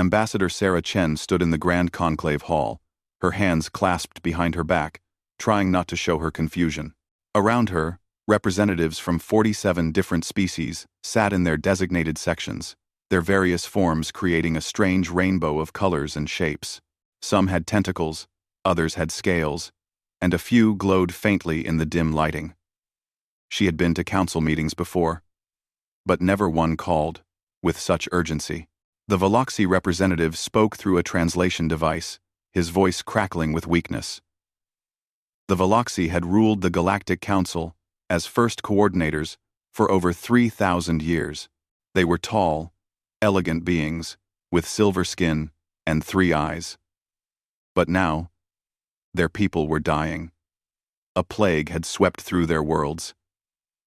Ambassador Sarah Chen stood in the Grand Conclave Hall, her hands clasped behind her back, trying not to show her confusion. Around her, representatives from 47 different species sat in their designated sections, their various forms creating a strange rainbow of colors and shapes. Some had tentacles, others had scales, and a few glowed faintly in the dim lighting. She had been to council meetings before, but never one called with such urgency. The Veloxy representative spoke through a translation device, his voice crackling with weakness. The Veloxy had ruled the Galactic Council as first coordinators for over 3,000 years. They were tall, elegant beings, with silver skin and 3 eyes. But now, their people were dying. A plague had swept through their worlds,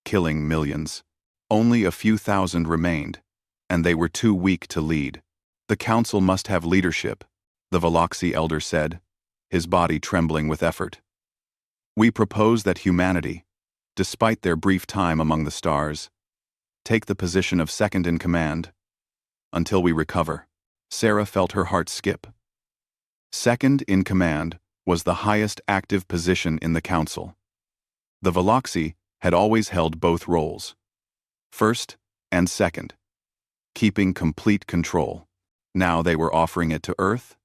killing millions. Only a few thousand remained, and they were too weak to lead. The council must have leadership, the Veloxy elder said, his body trembling with effort. We propose that humanity, despite their brief time among the stars, take the position of second in command until we recover. Sarah felt her heart skip. Second in command was the highest active position in the council. The Veloxy had always held both roles, first and second, keeping complete control. Now they were offering it to Earth?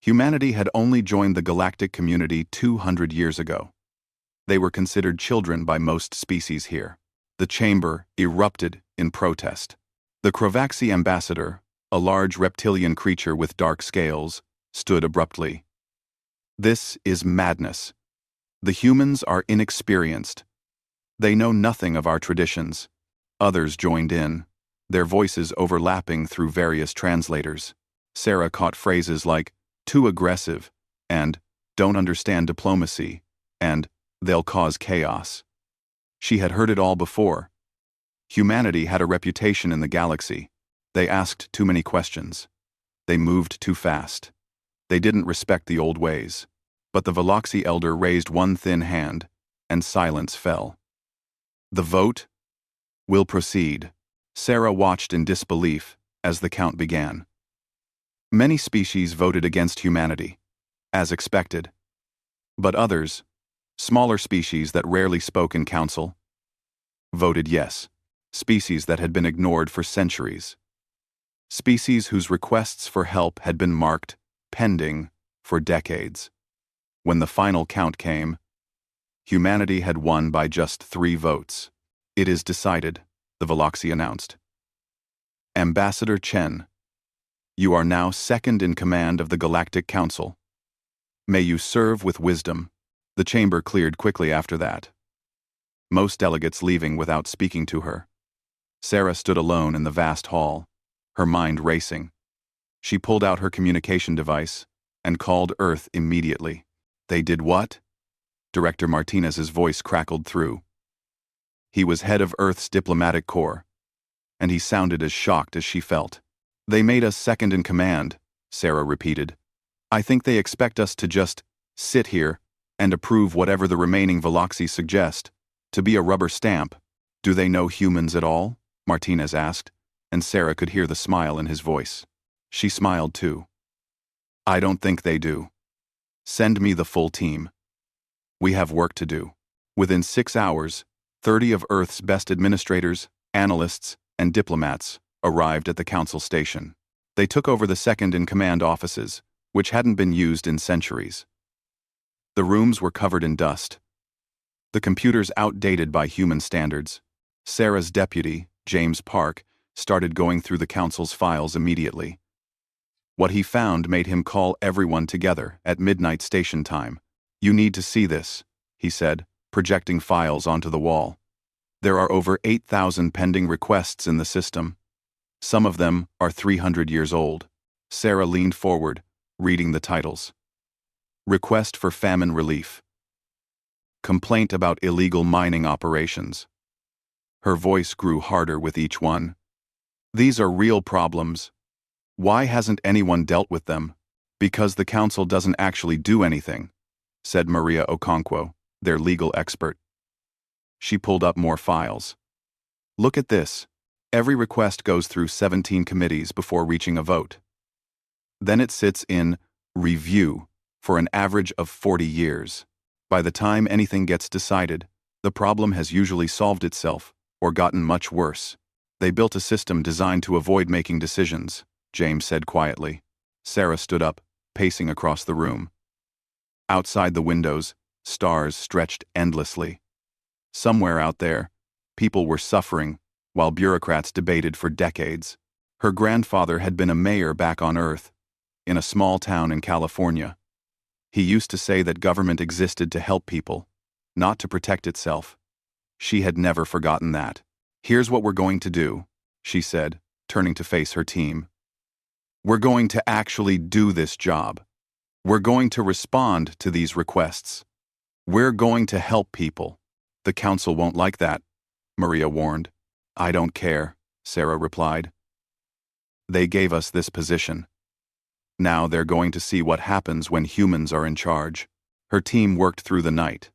Humanity had only joined the galactic community 200 years ago. They were considered children by most species here. The chamber erupted in protest. The Krovaxi ambassador, a large reptilian creature with dark scales, stood abruptly. This is madness. The humans are inexperienced. They know nothing of our traditions. Others joined in, their voices overlapping through various translators. Sarah caught phrases like, too aggressive, and don't understand diplomacy, and they'll cause chaos. She had heard it all before. Humanity had a reputation in the galaxy. They asked too many questions. They moved too fast. They didn't respect the old ways. But the Veloxy elder raised one thin hand, and silence fell. The vote will proceed. Sarah watched in disbelief as the count began. Many species voted against humanity, as expected. But others, smaller species that rarely spoke in council, voted yes. Species that had been ignored for centuries. Species whose requests for help had been marked pending for decades. When the final count came, humanity had won by just 3 votes. It is decided, the Veloxy announced. Ambassador Chen, you are now second in command of the Galactic Council. May you serve with wisdom. The chamber cleared quickly after that, most delegates leaving without speaking to her. Sarah stood alone in the vast hall, her mind racing. She pulled out her communication device and called Earth immediately. They did what? Director Martinez's voice crackled through. He was head of Earth's diplomatic corps, and he sounded as shocked as she felt. They made us second in command, Sarah repeated. I think they expect us to just sit here and approve whatever the remaining Veloxy suggest, to be a rubber stamp. Do they know humans at all? Martinez asked, and Sarah could hear the smile in his voice. She smiled too. I don't think they do. Send me the full team. We have work to do. Within 6 hours, 30 of Earth's best administrators, analysts, and diplomats arrived at the council station. They took over the second-in-command offices, which hadn't been used in centuries. The rooms were covered in dust. The computers outdated by human standards. Sarah's deputy, James Park, started going through the council's files immediately. What he found made him call everyone together at midnight station time. You need to see this, he said, projecting files onto the wall. There are over 8,000 pending requests in the system. Some of them are 300 years old. Sarah leaned forward, reading the titles. Request for famine relief. Complaint about illegal mining operations. Her voice grew harder with each one. These are real problems. Why hasn't anyone dealt with them? Because the council doesn't actually do anything, said Maria Okonkwo, their legal expert. She pulled up more files. Look at this. Every request goes through 17 committees before reaching a vote. Then it sits in review for an average of 40 years. By the time anything gets decided, the problem has usually solved itself or gotten much worse. They built a system designed to avoid making decisions, James said quietly. Sarah stood up, pacing across the room. Outside the windows, stars stretched endlessly. Somewhere out there, people were suffering while bureaucrats debated for decades. Her grandfather had been a mayor back on Earth, in a small town in California. He used to say that government existed to help people, not to protect itself. She had never forgotten that. "Here's what we're going to do," she said, turning to face her team. "We're going to actually do this job. We're going to respond to these requests. We're going to help people." "The council won't like that," Maria warned. "I don't care," Sarah replied. "They gave us this position. Now they're going to see what happens when humans are in charge." Her team worked through the night,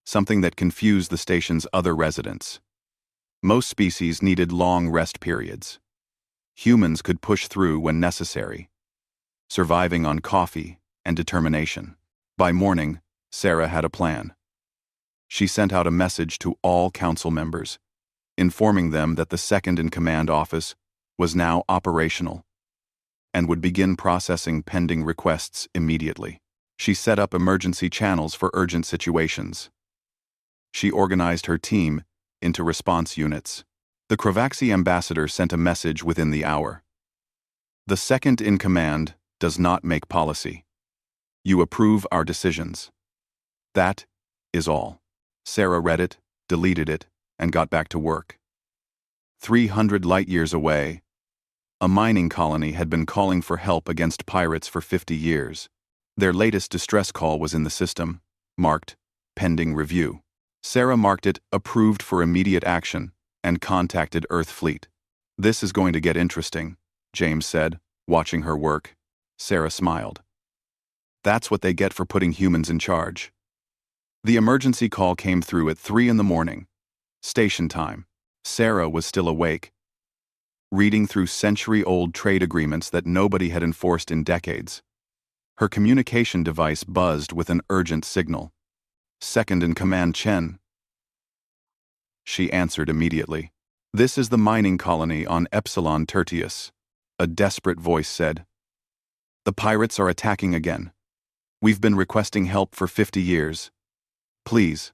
something that confused the station's other residents. Most species needed long rest periods. Humans could push through when necessary, surviving on coffee and determination. By morning, Sarah had a plan. She sent out a message to all council members, informing them that the second-in-command office was now operational and would begin processing pending requests immediately. She set up emergency channels for urgent situations. She organized her team into response units. The Kravaxi ambassador sent a message within the hour. "The second-in-command does not make policy. You approve our decisions. That is all." Sarah read it, deleted it, and got back to work. 300 light-years away, a mining colony had been calling for help against pirates for 50 years. Their latest distress call was in the system, marked pending review. Sarah marked it approved for immediate action and contacted Earth Fleet. "This is going to get interesting," James said, watching her work. Sarah smiled. "That's what they get for putting humans in charge." The emergency call came through at 3 a.m, station time. Sarah was still awake, reading through century-old trade agreements that nobody had enforced in decades. Her communication device buzzed with an urgent signal. "Second-in-command Chen." She answered immediately. "This is the mining colony on Epsilon Tertius," a desperate voice said. "The pirates are attacking again. We've been requesting help for 50 years. Please,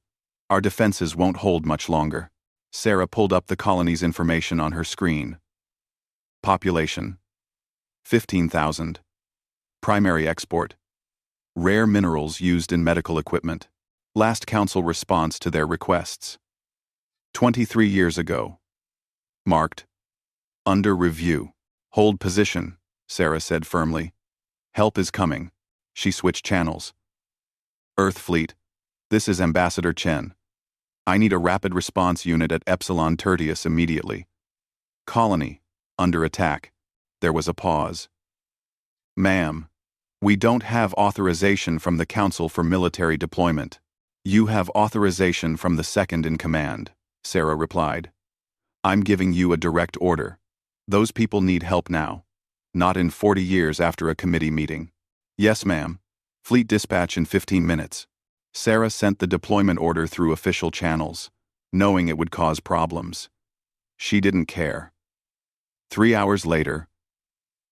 our defenses won't hold much longer." Sarah pulled up the colony's information on her screen. Population: 15,000. Primary export: rare minerals used in medical equipment. Last council response to their requests: 23 years ago. Marked under review. "Hold position," Sarah said firmly. "Help is coming." She switched channels. "Earth Fleet, this is Ambassador Chen. I need a rapid response unit at Epsilon Tertius immediately. Colony under attack." There was a pause. "Ma'am, we don't have authorization from the Council for military deployment." "You have authorization from the second-in-command," Sarah replied. "I'm giving you a direct order. Those people need help now, not in 40 years after a committee meeting." "Yes, ma'am. Fleet dispatch in 15 minutes. Sarah sent the deployment order through official channels, knowing it would cause problems. She didn't care. 3 hours later,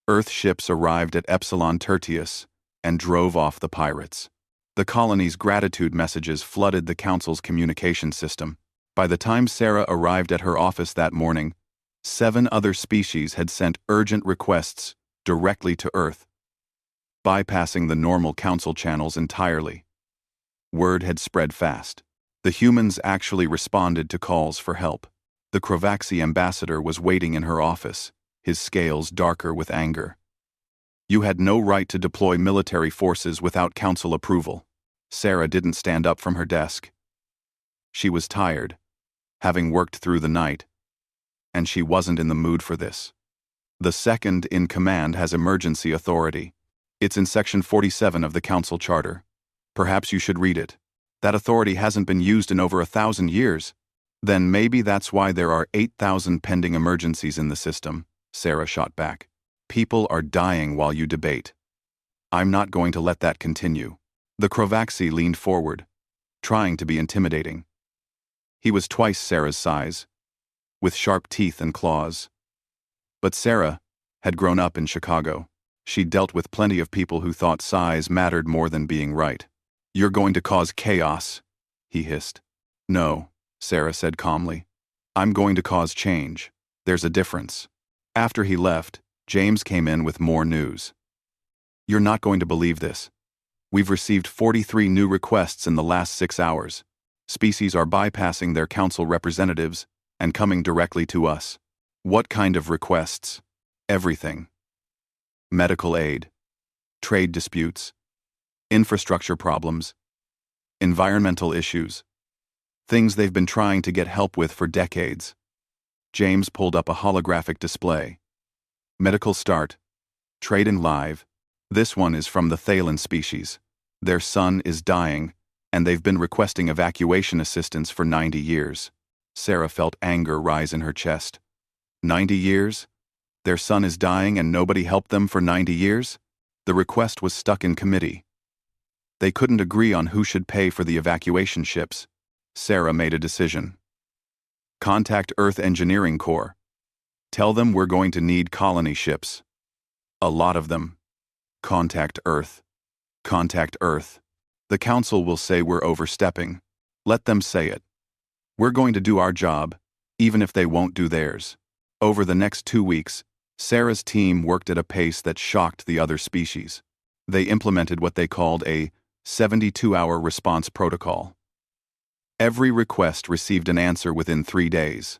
Earth ships arrived at Epsilon Tertius and drove off the pirates. The colony's gratitude messages flooded the Council's communication system. By the time Sarah arrived at her office that morning, 7 other species had sent urgent requests directly to Earth, bypassing the normal Council channels entirely. Word had spread fast. The humans actually responded to calls for help. The Kravaxi ambassador was waiting in her office, his scales darker with anger. "You had no right to deploy military forces without Council approval." Sarah didn't stand up from her desk. She was tired, having worked through the night, and she wasn't in the mood for this. "The second-in-command has emergency authority. It's in Section 47 of the Council Charter. Perhaps you should read it. That authority hasn't been used in over 1,000 years. Then maybe that's why there are 8,000 pending emergencies in the system," Sarah shot back. People are dying while you debate. I'm not going to let that continue. The Krovaxi leaned forward, trying to be intimidating. He was twice Sarah's size, with sharp teeth and claws. But Sarah had grown up in Chicago. She dealt with plenty of people who thought size mattered more than being right. "You're going to cause chaos," he hissed. "No," Sarah said calmly. "I'm going to cause change. There's a difference." After he left, James came in with more news. "You're not going to believe this. We've received 43 new requests in the last 6 hours. Species are bypassing their council representatives and coming directly to us." "What kind of requests?" "Everything. Medical aid, trade disputes, infrastructure problems, environmental issues. Things they've been trying to get help with for decades." James pulled up a holographic display. "Medical start. Trade in live. This one is from the Thalen species. Their son is dying, and they've been requesting evacuation assistance for 90 years. Sarah felt anger rise in her chest. 90 years? Their son is dying and nobody helped them for 90 years? The request was stuck in committee. They couldn't agree on who should pay for the evacuation ships. Sarah made a decision. "Contact Earth Engineering Corps. Tell them we're going to need colony ships. A lot of them. Contact Earth. Contact Earth. The council will say we're overstepping. Let them say it. We're going to do our job, even if they won't do theirs." Over the next 2 weeks, Sarah's team worked at a pace that shocked the other species. They implemented what they called a 72-hour response protocol. Every request received an answer within 3 days.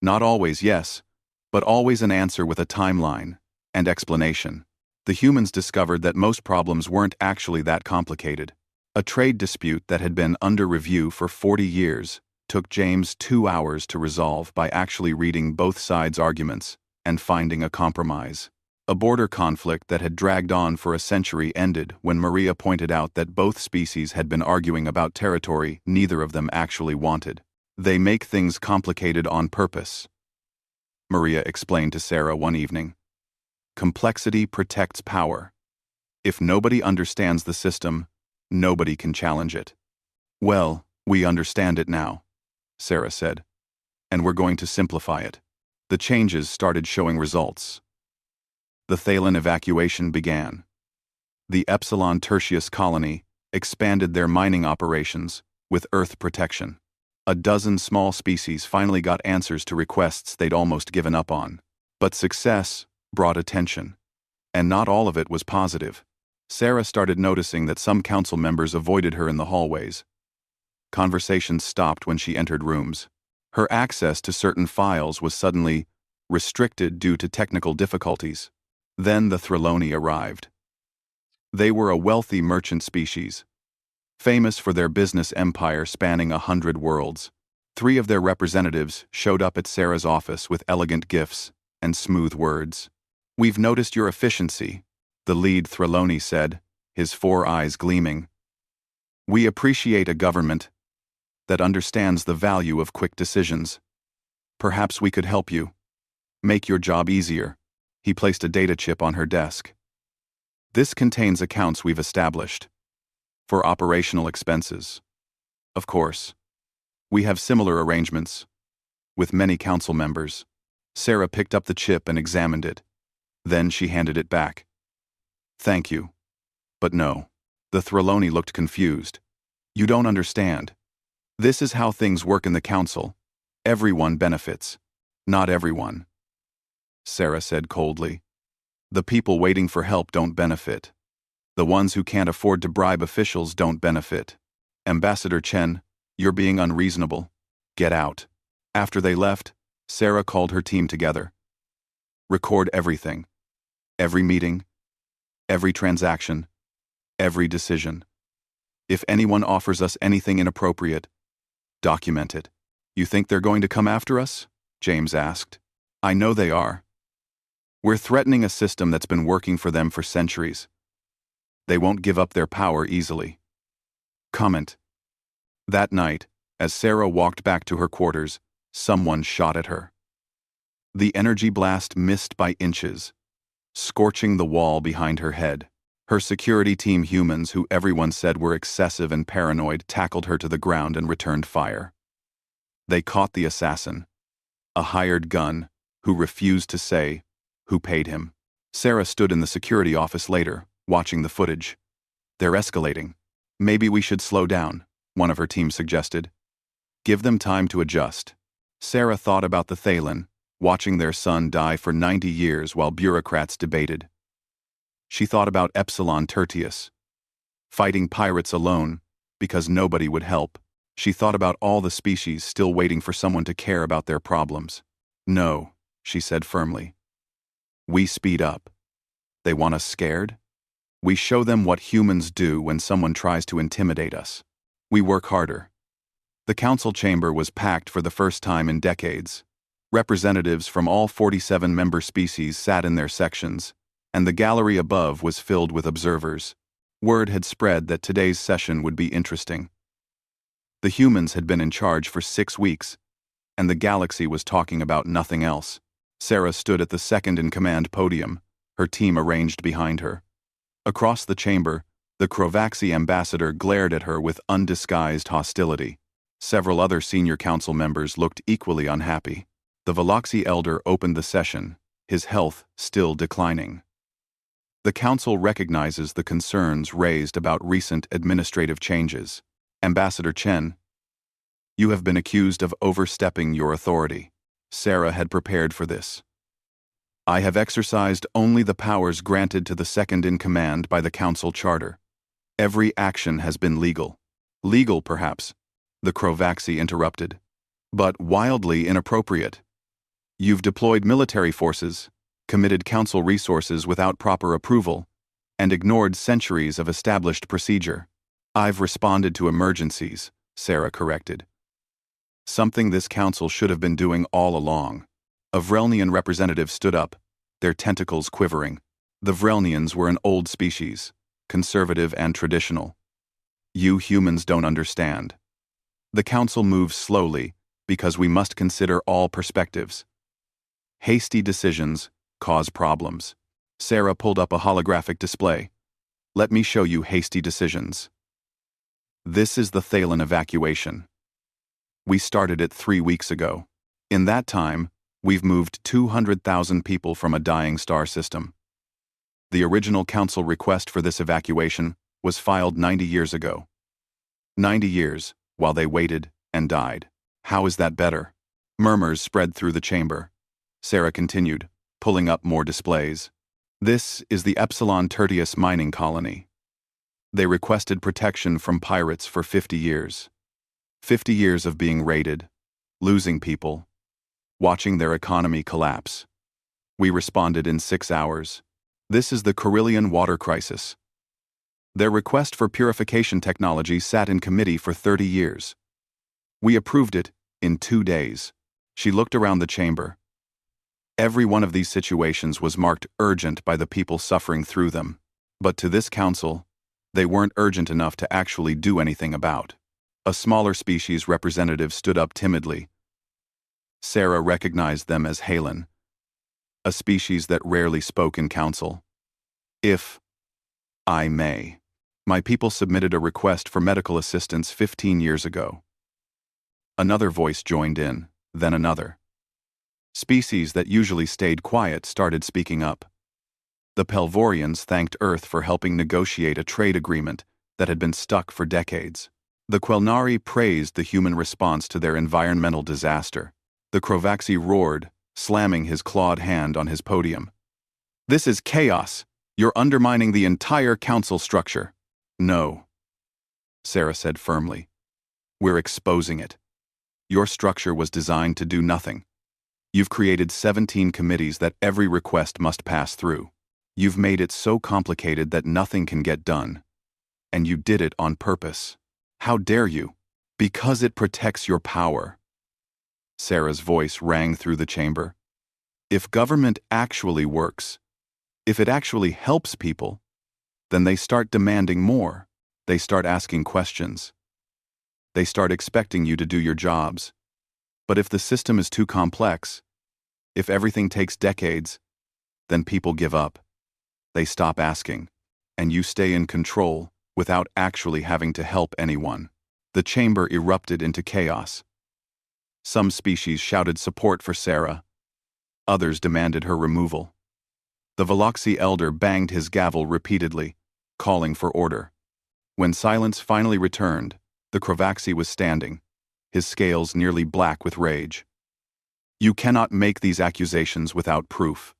Not always yes, but always an answer with a timeline and explanation. The humans discovered that most problems weren't actually that complicated. A trade dispute that had been under review for 40 years took James 2 hours to resolve by actually reading both sides' arguments and finding a compromise. A border conflict that had dragged on for a century ended when Maria pointed out that both species had been arguing about territory neither of them actually wanted. "They make things complicated on purpose," Maria explained to Sarah one evening. "Complexity protects power. If nobody understands the system, nobody can challenge it." "Well, we understand it now," Sarah said, "and we're going to simplify it." The changes started showing results. The Thalen evacuation began. The Epsilon Tertius colony expanded their mining operations with Earth protection. A dozen small species finally got answers to requests they'd almost given up on. But success brought attention, and not all of it was positive. Sarah started noticing that some council members avoided her in the hallways. Conversations stopped when she entered rooms. Her access to certain files was suddenly restricted due to technical difficulties. Then the Threloni arrived. They were a wealthy merchant species, famous for their business empire spanning 100 worlds. 3 of their representatives showed up at Sarah's office with elegant gifts and smooth words. "We've noticed your efficiency," the lead Threloni said, his 4 eyes gleaming. "We appreciate a government that understands the value of quick decisions. Perhaps we could help you. Make your job easier." He placed a data chip on her desk. "This contains accounts we've established for operational expenses. Of course, we have similar arrangements with many council members." Sarah picked up the chip and examined it. Then she handed it back. "Thank you. But no." The Threloni looked confused. "You don't understand. This is how things work in the council. Everyone benefits. Not everyone," Sarah said coldly. "The people waiting for help don't benefit. The ones who can't afford to bribe officials don't benefit. Ambassador Chen, you're being unreasonable. Get out." After they left, Sarah called her team together. "Record everything. Every meeting, every transaction, every decision. If anyone offers us anything inappropriate, document it." "You think they're going to come after us?" James asked. "I know they are. We're threatening a system that's been working for them for centuries. They won't give up their power easily." Comment. That night, as Sarah walked back to her quarters, someone shot at her. The energy blast missed by inches, scorching the wall behind her head. Her security team humans, who everyone said were excessive and paranoid, tackled her to the ground and returned fire. They caught the assassin, a hired gun, who refused to say who paid him. Sarah stood in the security office later, watching the footage. They're escalating. Maybe we should slow down, one of her team suggested. Give them time to adjust. Sarah thought about the Thalen, watching their son die for 90 years while bureaucrats debated. She thought about Epsilon Tertius, fighting pirates alone because nobody would help. She thought about all the species still waiting for someone to care about their problems. No, she said firmly. We speed up. They want us scared? We show them what humans do when someone tries to intimidate us. We work harder. The council chamber was packed for the first time in decades. Representatives from all 47 member species sat in their sections, and the gallery above was filled with observers. Word had spread that today's session would be interesting. The humans had been in charge for 6 weeks, and the galaxy was talking about nothing else. Sarah stood at the second-in-command podium, her team arranged behind her. Across the chamber, the Krovaxi ambassador glared at her with undisguised hostility. Several other senior council members looked equally unhappy. The Veloxi elder opened the session, his health still declining. The council recognizes the concerns raised about recent administrative changes. Ambassador Chen, you have been accused of overstepping your authority. Sarah had prepared for this. I have exercised only the powers granted to the second-in-command by the council charter. Every action has been legal. Legal, perhaps, the Krovaxi interrupted, but wildly inappropriate. You've deployed military forces, committed council resources without proper approval, and ignored centuries of established procedure. I've responded to emergencies, Sarah corrected. Something this council should have been doing all along. A Vrelnian representative stood up, their tentacles quivering. The Vrelnians were an old species, conservative and traditional. You humans don't understand. The council moves slowly because we must consider all perspectives. Hasty decisions cause problems. Sarah pulled up a holographic display. Let me show you hasty decisions. This is the Thalen evacuation. We started it 3 weeks ago. In that time, we've moved 200,000 people from a dying star system. The original council request for this evacuation was filed 90 years ago. 90 years, while they waited and died. How is that better? Murmurs spread through the chamber. Sarah continued, pulling up more displays. This is the Epsilon Tertius mining colony. They requested protection from pirates for 50 years. 50 years of being raided, losing people, watching their economy collapse. We responded in 6 hours. This is the Carillion water crisis. Their request for purification technology sat in committee for 30 years. We approved it in 2 days. She looked around the chamber. Every one of these situations was marked urgent by the people suffering through them. But to this council, they weren't urgent enough to actually do anything about. A smaller species representative stood up timidly. Sarah recognized them as Halen, a species that rarely spoke in council. If I may, my people submitted a request for medical assistance 15 years ago. Another voice joined in, then another. Species that usually stayed quiet started speaking up. The Pelvorians thanked Earth for helping negotiate a trade agreement that had been stuck for decades. The Quelnari praised the human response to their environmental disaster. The Krovaxi roared, slamming his clawed hand on his podium. This is chaos. You're undermining the entire council structure. No, Sarah said firmly. We're exposing it. Your structure was designed to do nothing. You've created 17 committees that every request must pass through. You've made it so complicated that nothing can get done. And you did it on purpose. How dare you? Because it protects your power. Sarah's voice rang through the chamber. If government actually works, if it actually helps people, then they start demanding more. They start asking questions. They start expecting you to do your jobs. But if the system is too complex, if everything takes decades, then people give up. They stop asking, and you stay in control without actually having to help anyone. The chamber erupted into chaos. Some species shouted support for Sarah. Others demanded her removal. The Veloxy elder banged his gavel repeatedly, calling for order. When silence finally returned, the Crovaxy was standing, his scales nearly black with rage. "You cannot make these accusations without proof."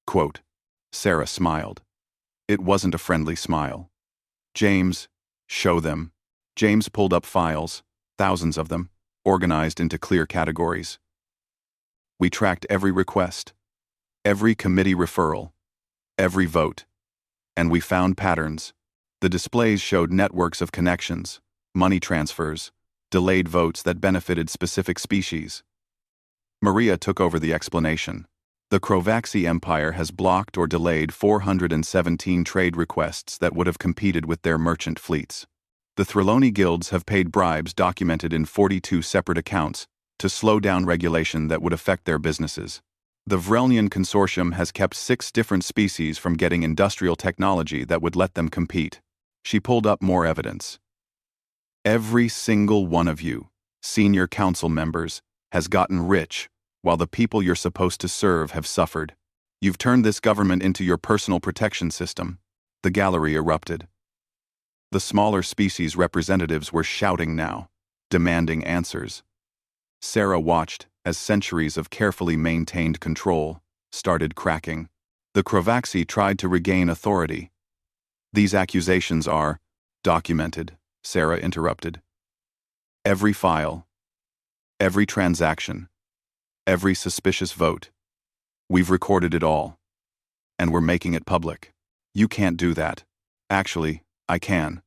Quote. Sarah smiled. It wasn't a friendly smile. "James, show them." James pulled up files, thousands of them, organized into clear categories. "We tracked every request, every committee referral, every vote, and we found patterns." The displays showed networks of connections, money transfers, delayed votes that benefited specific species. Maria took over the explanation. The Crovaxy Empire has blocked or delayed 417 trade requests that would have competed with their merchant fleets. The Threloni guilds have paid bribes documented in 42 separate accounts to slow down regulation that would affect their businesses. The Vrelnian Consortium has kept 6 different species from getting industrial technology that would let them compete. She pulled up more evidence. "Every single one of you, senior council members, has gotten rich, while the people you're supposed to serve have suffered. You've turned this government into your personal protection system." The gallery erupted. The smaller species representatives were shouting now, demanding answers. Sarah watched as centuries of carefully maintained control started cracking. The Crovaxy tried to regain authority. "These accusations are documented," Sarah interrupted. "Every file, every transaction, every suspicious vote. We've recorded it all. And we're making it public." "You can't do that." "Actually, I can.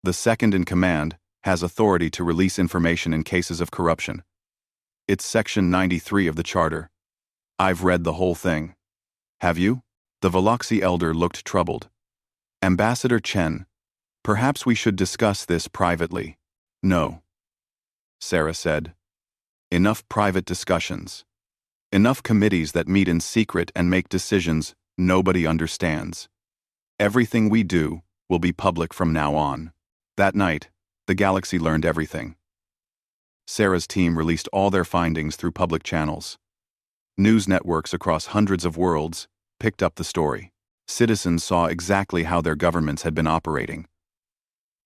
The second in command has authority to release information in cases of corruption. It's Section 93 of the Charter. I've read the whole thing." "Have you?" The Veloxy elder looked troubled. "Ambassador Chen, perhaps we should discuss this privately." "No," Sarah said. "Enough private discussions. Enough committees that meet in secret and make decisions nobody understands. Everything we do will be public from now on." That night, the galaxy learned everything. Sarah's team released all their findings through public channels. News networks across hundreds of worlds picked up the story. Citizens saw exactly how their governments had been operating.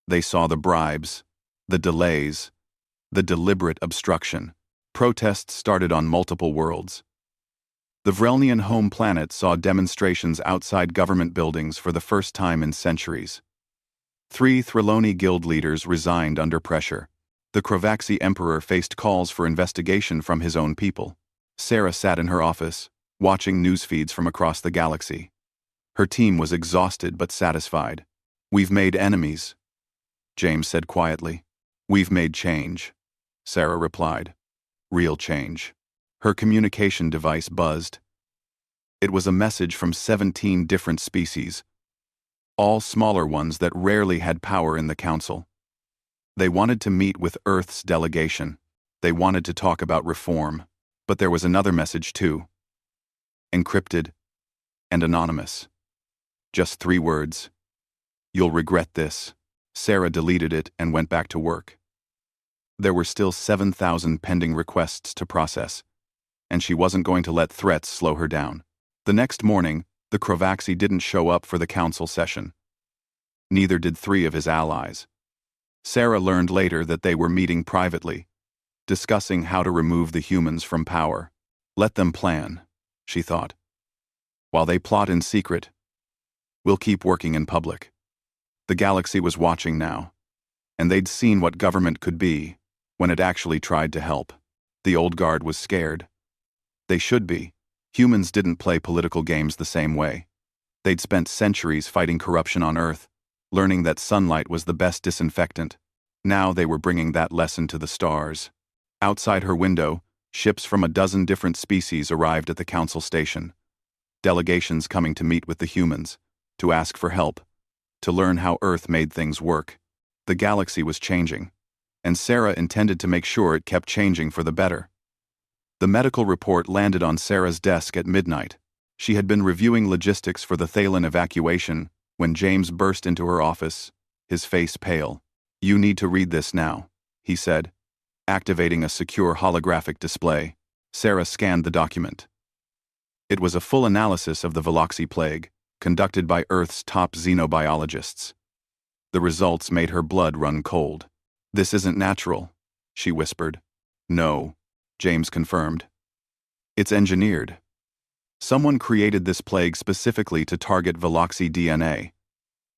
They saw the bribes, the delays, the deliberate obstruction. Protests started on multiple worlds. The Vrelnian home planet saw demonstrations outside government buildings for the first time in centuries. 3 Threloni guild leaders resigned under pressure. The Crovaxy emperor faced calls for investigation from his own people. Sarah sat in her office, watching news feeds from across the galaxy. Her team was exhausted but satisfied. "We've made enemies," James said quietly. "We've made change," Sarah replied. "Real change." Her communication device buzzed. It was a message from 17 different species, all smaller ones that rarely had power in the council. They wanted to meet with Earth's delegation. They wanted to talk about reform. But there was another message too. Encrypted and anonymous. Just 3 words. "You'll regret this." Sarah deleted it and went back to work. There were still 7,000 pending requests to process, and she wasn't going to let threats slow her down. The next morning, the Crovaxy didn't show up for the council session. Neither did 3 of his allies. Sarah learned later that they were meeting privately, discussing how to remove the humans from power. Let them plan, she thought. While they plot in secret, we'll keep working in public. The galaxy was watching now, and they'd seen what government could be when it actually tried to help. The old guard was scared. They should be. Humans didn't play political games the same way. They'd spent centuries fighting corruption on Earth, learning that sunlight was the best disinfectant. Now they were bringing that lesson to the stars. Outside her window, ships from a dozen different species arrived at the council station. Delegations coming to meet with the humans, to ask for help, to learn how Earth made things work. The galaxy was changing, and Sarah intended to make sure it kept changing for the better. The medical report landed on Sarah's desk at midnight. She had been reviewing logistics for the Thalen evacuation when James burst into her office, his face pale. "You need to read this now," he said, activating a secure holographic display. Sarah scanned the document. It was a full analysis of the Veloxy plague, conducted by Earth's top xenobiologists. The results made her blood run cold. "This isn't natural," she whispered. "No," James confirmed. "It's engineered. Someone created this plague specifically to target Veloxy DNA.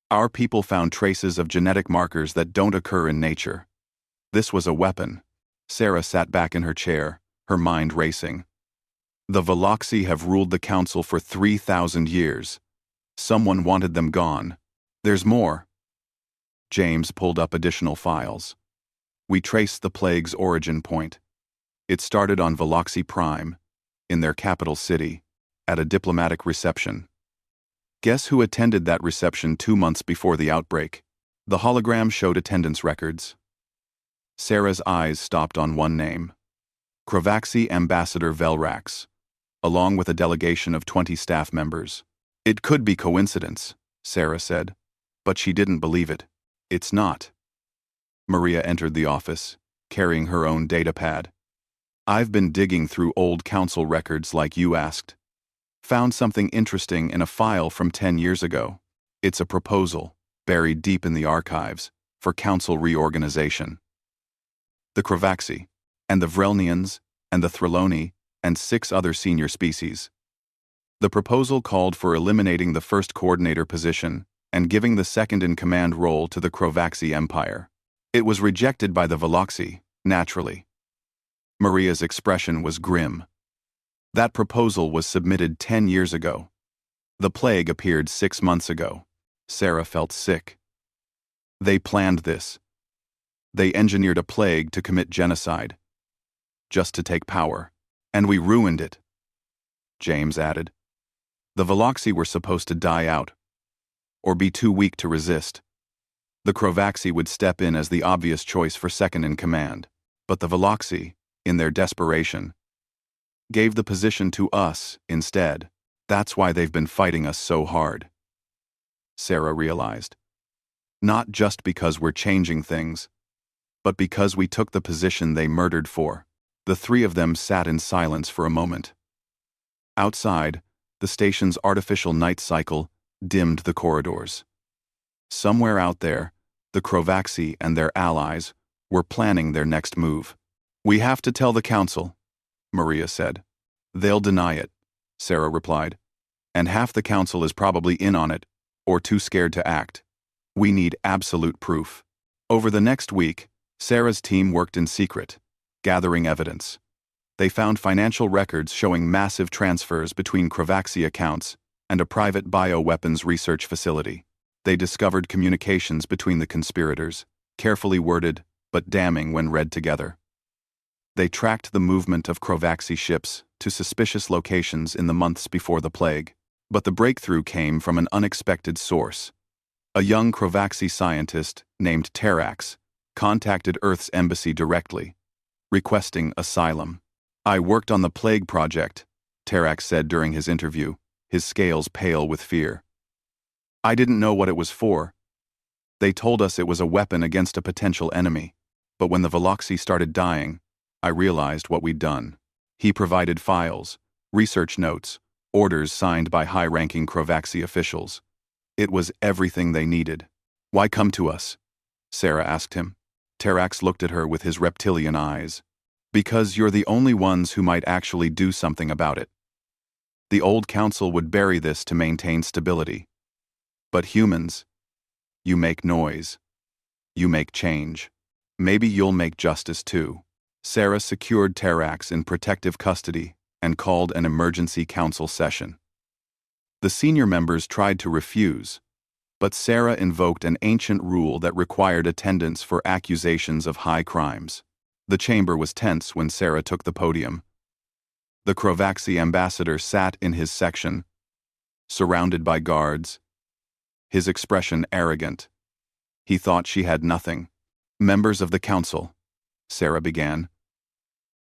Our people found traces of genetic markers that don't occur in nature. This was a weapon." Sarah sat back in her chair, her mind racing. "The Veloxy have ruled the Council for 3,000 years. Someone wanted them gone. There's more." James pulled up additional files. "We traced the plague's origin point. It started on Veloxy Prime, in their capital city, at a diplomatic reception. Guess who attended that reception 2 months before the outbreak?" The hologram showed attendance records. Sarah's eyes stopped on one name: Crovaxy Ambassador Velrax, along with a delegation of 20 staff members. "It could be coincidence," Sarah said, but she didn't believe it. "It's not." Maria entered the office, carrying her own datapad. "I've been digging through old council records like you asked. Found something interesting in a file from 10 years ago. It's a proposal, buried deep in the archives, for council reorganization. The Crovaxy, and the Vrelnians, and the Threloni, and 6 other senior species. The proposal called for eliminating the first coordinator position and giving the second-in-command role to the Crovaxy Empire. It was rejected by the Veloxy, naturally." Maria's expression was grim. "That proposal was submitted 10 years ago. The plague appeared 6 months ago." Sarah felt sick. "They planned this. They engineered a plague to commit genocide. Just to take power. And we ruined it." James added. "The Veloxy were supposed to die out, or be too weak to resist. The Crovaxy would step in as the obvious choice for second-in-command, but the Veloxy, in their desperation, gave the position to us instead. That's why they've been fighting us so hard." Sarah realized. "Not just because we're changing things, but because we took the position they murdered for." The 3 of them sat in silence for a moment. Outside, the station's artificial night cycle dimmed the corridors. Somewhere out there, the Crovaxy and their allies were planning their next move. "We have to tell the Council," Maria said. "They'll deny it," Sarah replied. "And half the Council is probably in on it, or too scared to act. We need absolute proof." Over the next week, Sarah's team worked in secret, gathering evidence. They found financial records showing massive transfers between Crovaxy accounts and a private bioweapons research facility. They discovered communications between the conspirators, carefully worded but damning when read together. They tracked the movement of Crovaxy ships to suspicious locations in the months before the plague, but the breakthrough came from an unexpected source. A young Crovaxy scientist named Terax contacted Earth's embassy directly, requesting asylum. "I worked on the plague project," Terax said during his interview, his scales pale with fear. "I didn't know what it was for. They told us it was a weapon against a potential enemy, but when the Veloxy started dying, I realized what we'd done." He provided files, research notes, orders signed by high-ranking Crovaxy officials. It was everything they needed. "Why come to us?" Sarah asked him. Terax looked at her with his reptilian eyes. "Because you're the only ones who might actually do something about it. The old council would bury this to maintain stability. But humans, you make noise. You make change. Maybe you'll make justice too." Sarah secured Terax in protective custody and called an emergency council session. The senior members tried to refuse, but Sarah invoked an ancient rule that required attendance for accusations of high crimes. The chamber was tense when Sarah took the podium. The Crovaxy ambassador sat in his section, surrounded by guards, his expression arrogant. He thought she had nothing. "Members of the council," Sarah began,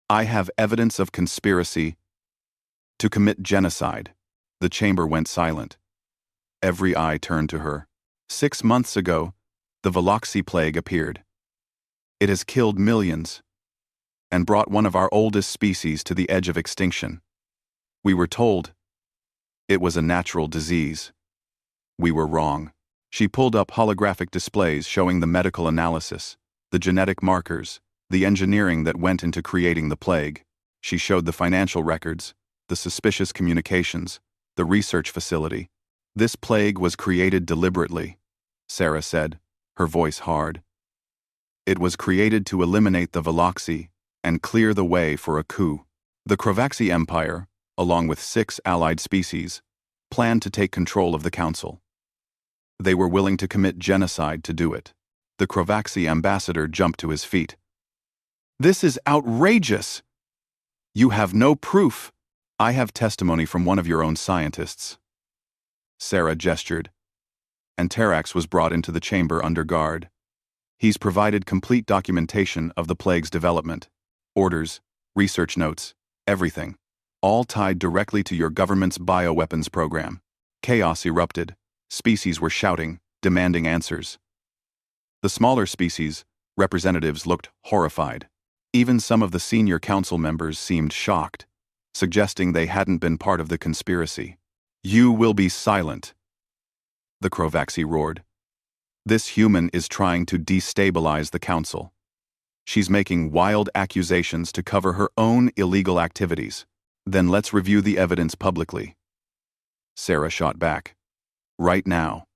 "I have evidence of conspiracy to commit genocide The chamber went silent. Every eye turned to her. 6 months ago, the Veloxy plague appeared. It has killed millions and brought one of our oldest species to the edge of extinction. We were told it was a natural disease. We were wrong. She pulled up holographic displays showing the medical analysis, the genetic markers, the engineering that went into creating the plague. She showed the financial records, the suspicious communications, the research facility. This plague was created deliberately, Sarah said, her voice hard. It was created to eliminate the Veloxy and clear the way for a coup. The Crovaxy Empire, along with 6 allied species, planned to take control of the council. They were willing to commit genocide to do it. The Crovaxy ambassador jumped to his feet. This is outrageous! You have no proof. I have testimony from one of your own scientists. Sarah gestured, and Terax was brought into the chamber under guard. He's provided complete documentation of the plague's development. Orders, research notes, everything. All tied directly to your government's bioweapons program. Chaos erupted. Species were shouting, demanding answers. The smaller species, representatives looked horrified. Even some of the senior council members seemed shocked, suggesting they hadn't been part of the conspiracy. You will be silent, the Crovaxy roared. This human is trying to destabilize the council. She's making wild accusations to cover her own illegal activities. Then let's review the evidence publicly. Sarah shot back. Right now.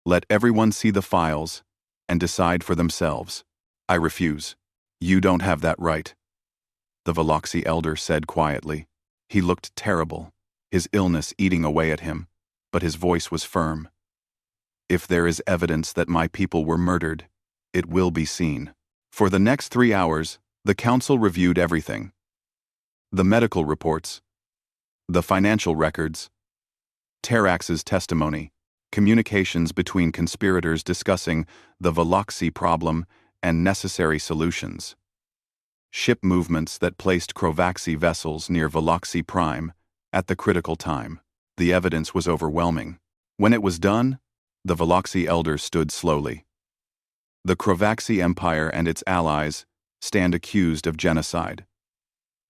Let everyone see the files and decide for themselves. I refuse. You don't have that right. The Veloxy elder said quietly. He looked terrible, his illness eating away at him, but his voice was firm. If there is evidence that my people were murdered, it will be seen. For the next 3 hours, the council reviewed everything. The medical reports, the financial records, Terax's testimony, communications between conspirators discussing the Veloxy problem and necessary solutions. Ship movements that placed Crovaxy vessels near Veloxy Prime at the critical time. The evidence was overwhelming. When it was done, the Veloxy elder stood slowly. The Crovaxy Empire and its allies stand accused of genocide.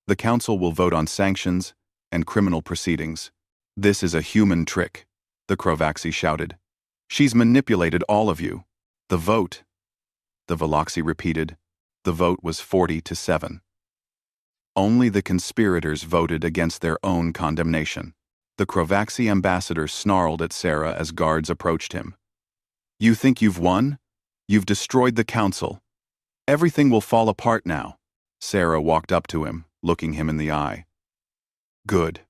The council will vote on sanctions and criminal proceedings. This is a human trick, the Crovaxy shouted. She's manipulated all of you. The vote, the Veloxy repeated. The vote was 40-7. Only the conspirators voted against their own condemnation. The Crovaxy ambassador snarled at Sarah as guards approached him. You think you've won? You've destroyed the council. Everything will fall apart now. Sarah walked up to him, looking him in the eye. Good.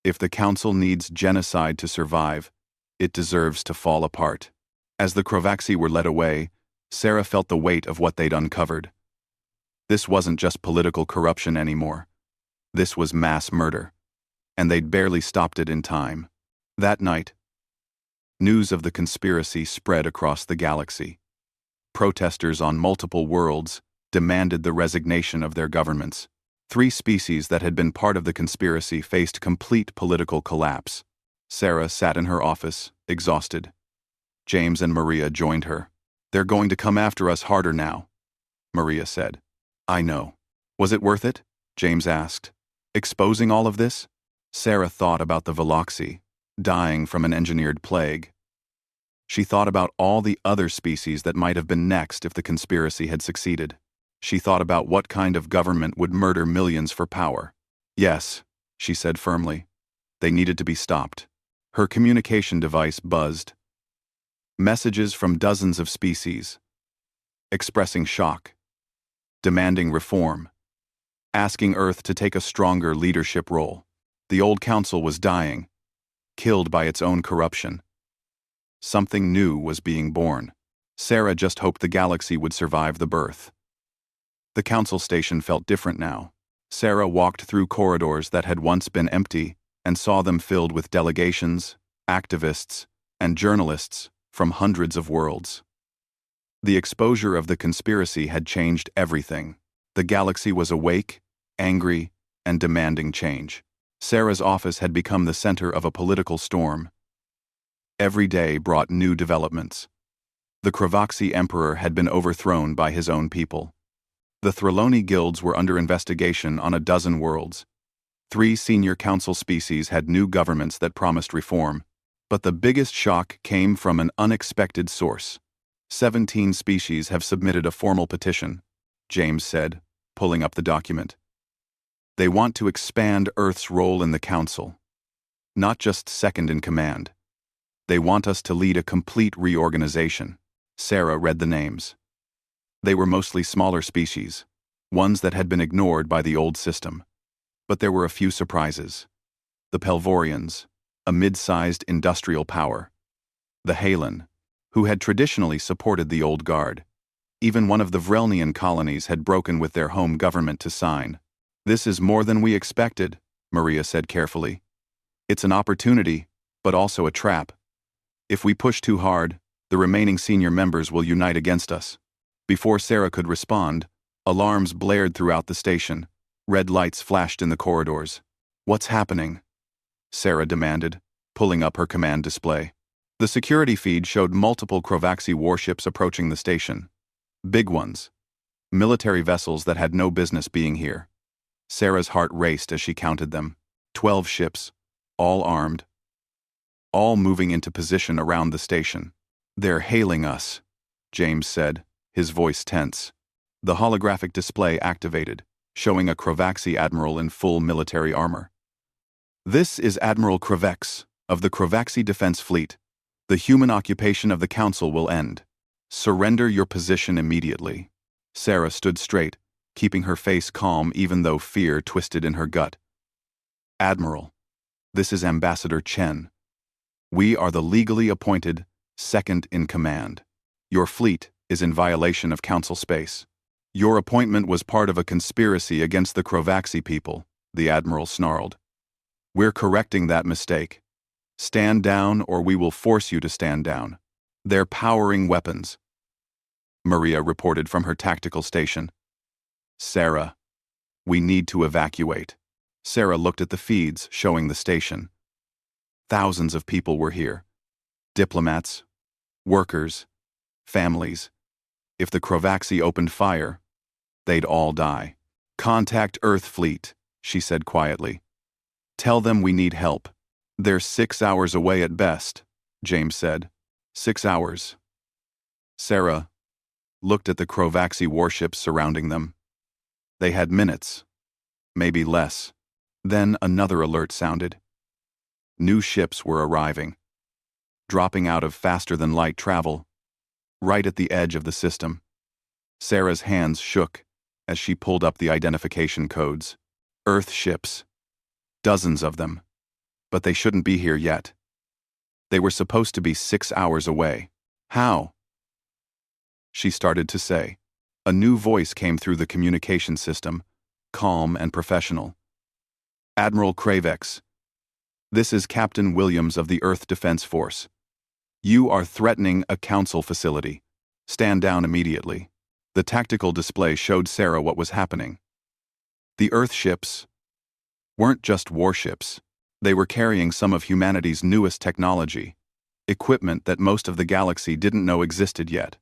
If the council needs genocide to survive, it deserves to fall apart. As the Crovaxy were led away, Sarah felt the weight of what they'd uncovered. This wasn't just political corruption anymore. This was mass murder, and they'd barely stopped it in time. That night, news of the conspiracy spread across the galaxy. Protesters on multiple worlds demanded the resignation of their governments. 3 species that had been part of the conspiracy faced complete political collapse. Sarah sat in her office, exhausted. James and Maria joined her. They're going to come after us harder now, Maria said. I know. Was it worth it? James asked. Exposing all of this? Sarah thought about the Veloxy, dying from an engineered plague. She thought about all the other species that might have been next if the conspiracy had succeeded. She thought about what kind of government would murder millions for power. Yes, she said firmly. They needed to be stopped. Her communication device buzzed. Messages from dozens of species, expressing shock, demanding reform, asking Earth to take a stronger leadership role. The old council was dying, killed by its own corruption. Something new was being born. Sarah just hoped the galaxy would survive the birth. The council station felt different now. Sarah walked through corridors that had once been empty and saw them filled with delegations, activists, and journalists from hundreds of worlds. The exposure of the conspiracy had changed everything. The galaxy was awake, angry, and demanding change. Sarah's office had become the center of a political storm. Every day brought new developments. The Kravoxi Emperor had been overthrown by his own people. The Threloni guilds were under investigation on a dozen worlds. 3 senior council species had new governments that promised reform. But the biggest shock came from an unexpected source. 17 species have submitted a formal petition, James said, pulling up the document. They want to expand Earth's role in the Council. Not just second in command. They want us to lead a complete reorganization. Sarah read the names. They were mostly smaller species, ones that had been ignored by the old system. But there were a few surprises. The Pelvorians, a mid-sized industrial power. The Halen, who had traditionally supported the old guard. Even one of the Vrelnian colonies had broken with their home government to sign. This is more than we expected, Maria said carefully. It's an opportunity, but also a trap. If we push too hard, the remaining senior members will unite against us. Before Sarah could respond, alarms blared throughout the station. Red lights flashed in the corridors. What's happening? Sarah demanded, pulling up her command display. The security feed showed multiple Kravoxi warships approaching the station. Big ones. Military vessels that had no business being here. Sarah's heart raced as she counted them. 12 ships, all armed. All moving into position around the station. They're hailing us, James said, his voice tense. The holographic display activated, showing a Kravoxi admiral in full military armor. This is Admiral Kravex, of the Kravoxi Defense Fleet. The human occupation of the Council will end. Surrender your position immediately. Sarah stood straight, keeping her face calm even though fear twisted in her gut. Admiral, this is Ambassador Chen. We are the legally appointed second in command. Your fleet is in violation of Council space. Your appointment was part of a conspiracy against the Kravoxi people, the Admiral snarled. We're correcting that mistake. Stand down or we will force you to stand down. They're powering weapons. Maria reported from her tactical station. Sarah, we need to evacuate. Sarah looked at the feeds showing the station. Thousands of people were here. Diplomats, workers, families. If the Kravoxi opened fire, they'd all die. Contact Earth Fleet, she said quietly. Tell them we need help. They're 6 hours away at best, James said. 6 hours. Sarah looked at the Kravoxi warships surrounding them. They had minutes, maybe less. Then another alert sounded. New ships were arriving, dropping out of faster-than-light travel, right at the edge of the system. Sarah's hands shook as she pulled up the identification codes. Earth ships. Dozens of them. But they shouldn't be here yet. They were supposed to be 6 hours away. How? She started to say. A new voice came through the communication system, calm and professional. Admiral Kravex, this is Captain Williams of the Earth Defense Force. You are threatening a Council facility. Stand down immediately. The tactical display showed Sarah what was happening. The Earth ships weren't just warships. They were carrying some of humanity's newest technology, equipment that most of the galaxy didn't know existed yet.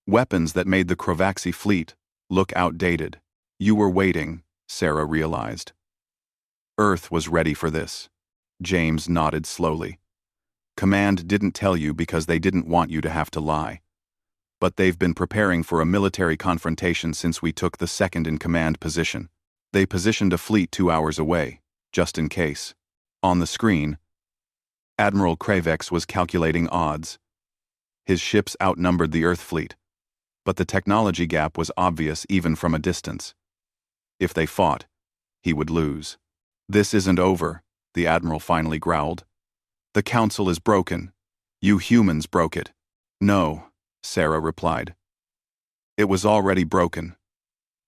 Weapons that made the Kravoxi fleet look outdated. You were waiting, Sarah realized. Earth was ready for this. James nodded slowly. Command didn't tell you because they didn't want you to have to lie. But they've been preparing for a military confrontation since we took the second-in-command position. They positioned a fleet 2 hours away, just in case. On the screen, Admiral Kravex was calculating odds. His ships outnumbered the Earth fleet, but the technology gap was obvious even from a distance. If they fought, he would lose. This isn't over, the Admiral finally growled. The Council is broken. You humans broke it. No, Sarah replied. It was already broken.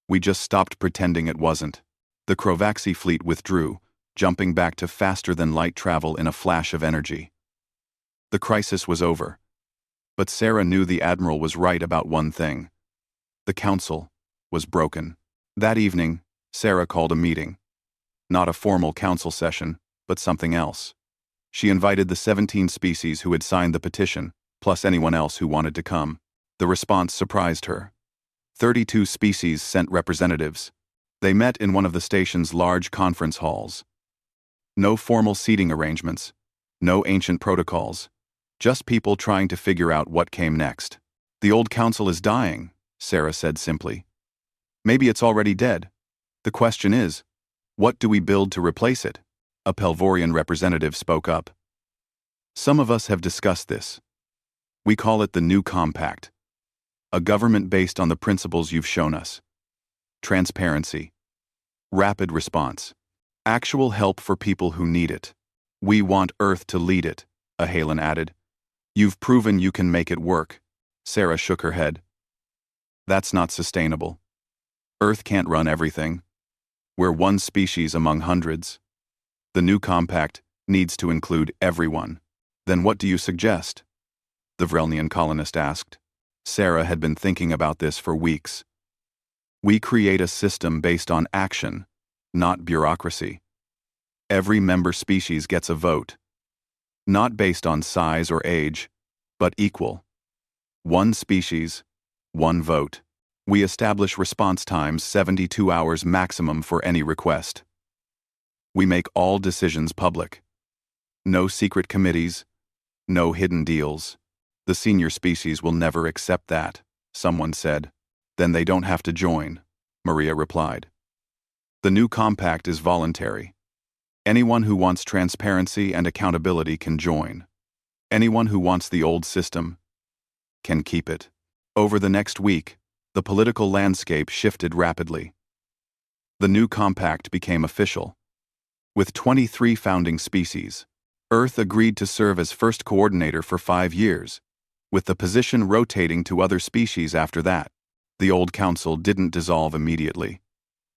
We just stopped pretending it wasn't. The Kravoxi fleet withdrew, jumping back to faster-than-light travel in a flash of energy. The crisis was over. But Sarah knew the Admiral was right about one thing. The Council was broken. That evening, Sarah called a meeting. Not a formal council session, but something else. She invited the 17 species who had signed the petition, plus anyone else who wanted to come. The response surprised her. 32 species sent representatives. They met in one of the station's large conference halls. No formal seating arrangements, no ancient protocols, just people trying to figure out what came next. The old council is dying, Sarah said simply. Maybe it's already dead. The question is, what do we build to replace it? A Pelvorian representative spoke up. Some of us have discussed this. We call it the New Compact. A government based on the principles you've shown us. Transparency. Rapid response. Actual help for people who need it. We want Earth to lead it, Ahalan added. You've proven you can make it work. Sarah shook her head. That's not sustainable. Earth can't run everything. We're one species among hundreds. The new compact needs to include everyone. Then what do you suggest? The Vrelnian colonist asked. Sarah had been thinking about this for weeks. We create a system based on action, not bureaucracy. Every member species gets a vote. Not based on size or age, but equal. One species, one vote. We establish response times 72 hours maximum for any request. We make all decisions public. No secret committees, no hidden deals. The senior species will never accept that, someone said. Then they don't have to join, Maria replied. The new compact is voluntary. Anyone who wants transparency and accountability can join. Anyone who wants the old system can keep it. Over the next week, the political landscape shifted rapidly. The new compact became official. With 23 founding species, Earth agreed to serve as first coordinator for 5 years, with the position rotating to other species after that. The old council didn't dissolve immediately.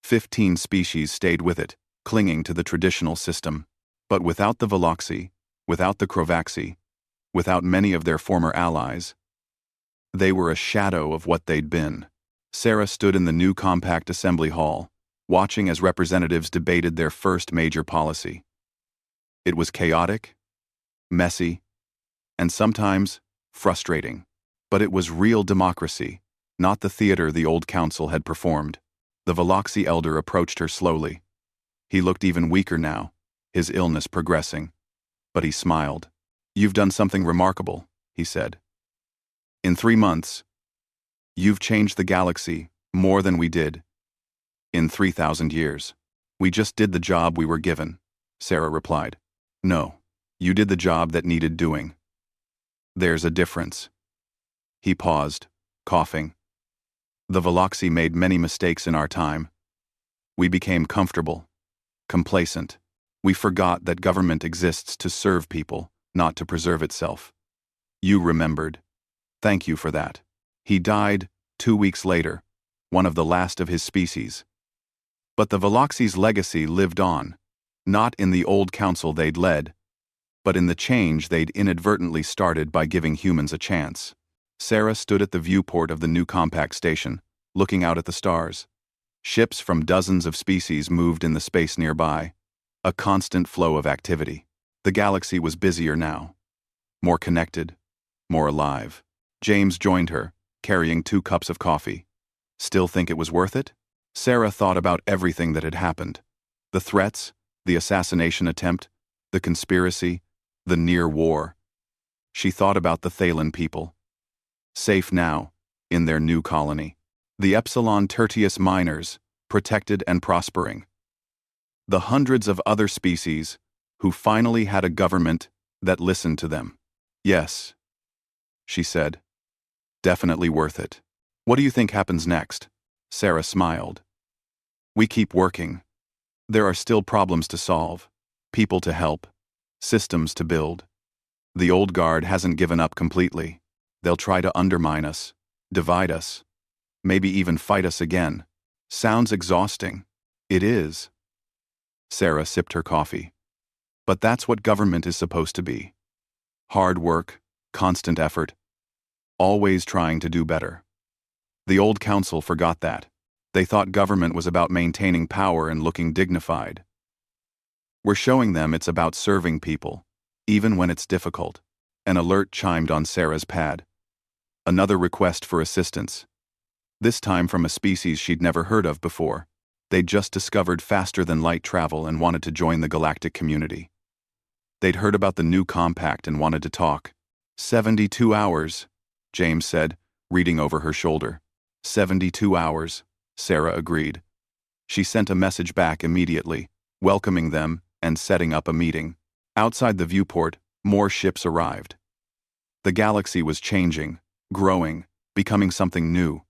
15 species stayed with it, clinging to the traditional system. But without the Veloxi, without the Crovaxi, without many of their former allies, they were a shadow of what they'd been. Sarah stood in the new compact assembly hall, watching as representatives debated their first major policy. It was chaotic, messy, and sometimes frustrating. But it was real democracy, not the theater the old council had performed. The Veloxi elder approached her slowly. He looked even weaker now, his illness progressing. But he smiled. You've done something remarkable, he said. In 3 months, you've changed the galaxy more than we did in 3,000 years. We just did the job we were given, Sarah replied. No, you did the job that needed doing. There's a difference. He paused, coughing. The Veloxi made many mistakes in our time. We became comfortable, complacent. We forgot that government exists to serve people, not to preserve itself. You remembered. Thank you for that. He died 2 weeks later, one of the last of his species. But the Veloxi's legacy lived on, not in the old council they'd led, but in the change they'd inadvertently started by giving humans a chance. Sarah stood at the viewport of the new compact station, looking out at the stars. Ships from dozens of species moved in the space nearby, a constant flow of activity. The galaxy was busier now, more connected, more alive. James joined her, carrying 2 cups of coffee. Still think it was worth it? Sarah thought about everything that had happened. The threats, the assassination attempt, the conspiracy, the near war. She thought about the Thalen people. Safe now, in their new colony. The Epsilon Tertius miners, protected and prospering. The hundreds of other species who finally had a government that listened to them. Yes, she said. Definitely worth it. What do you think happens next? Sarah smiled. We keep working. There are still problems to solve, people to help, systems to build. The old guard hasn't given up completely. They'll try to undermine us, divide us, maybe even fight us again. Sounds exhausting. It is. Sarah sipped her coffee. But that's what government is supposed to be. Hard work, constant effort, always trying to do better. The old council forgot that. They thought government was about maintaining power and looking dignified. We're showing them it's about serving people, even when it's difficult. An alert chimed on Sarah's pad. Another request for assistance. This time from a species she'd never heard of before. They'd just discovered faster-than-light travel and wanted to join the galactic community. They'd heard about the new compact and wanted to talk. 72 hours, James said, reading over her shoulder. 72 hours, Sarah agreed. She sent a message back immediately, welcoming them and setting up a meeting. Outside the viewport, more ships arrived. The galaxy was changing, growing, becoming something new.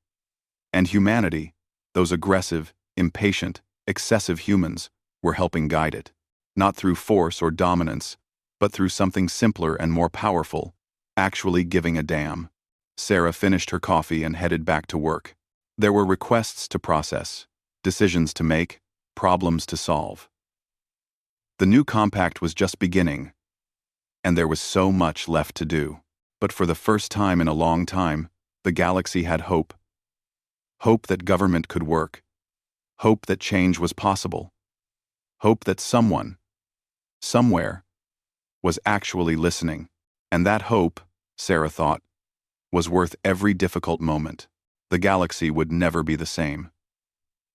And humanity, those aggressive, impatient, excessive humans, were helping guide it. Not through force or dominance, but through something simpler and more powerful, actually giving a damn. Sarah finished her coffee and headed back to work. There were requests to process, decisions to make, problems to solve. The new compact was just beginning, and there was so much left to do. But for the first time in a long time, the galaxy had hope. Hope that government could work. Hope that change was possible. Hope that someone, somewhere, was actually listening. And that hope, Sarah thought, was worth every difficult moment. The galaxy would never be the same.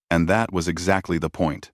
And that was exactly the point.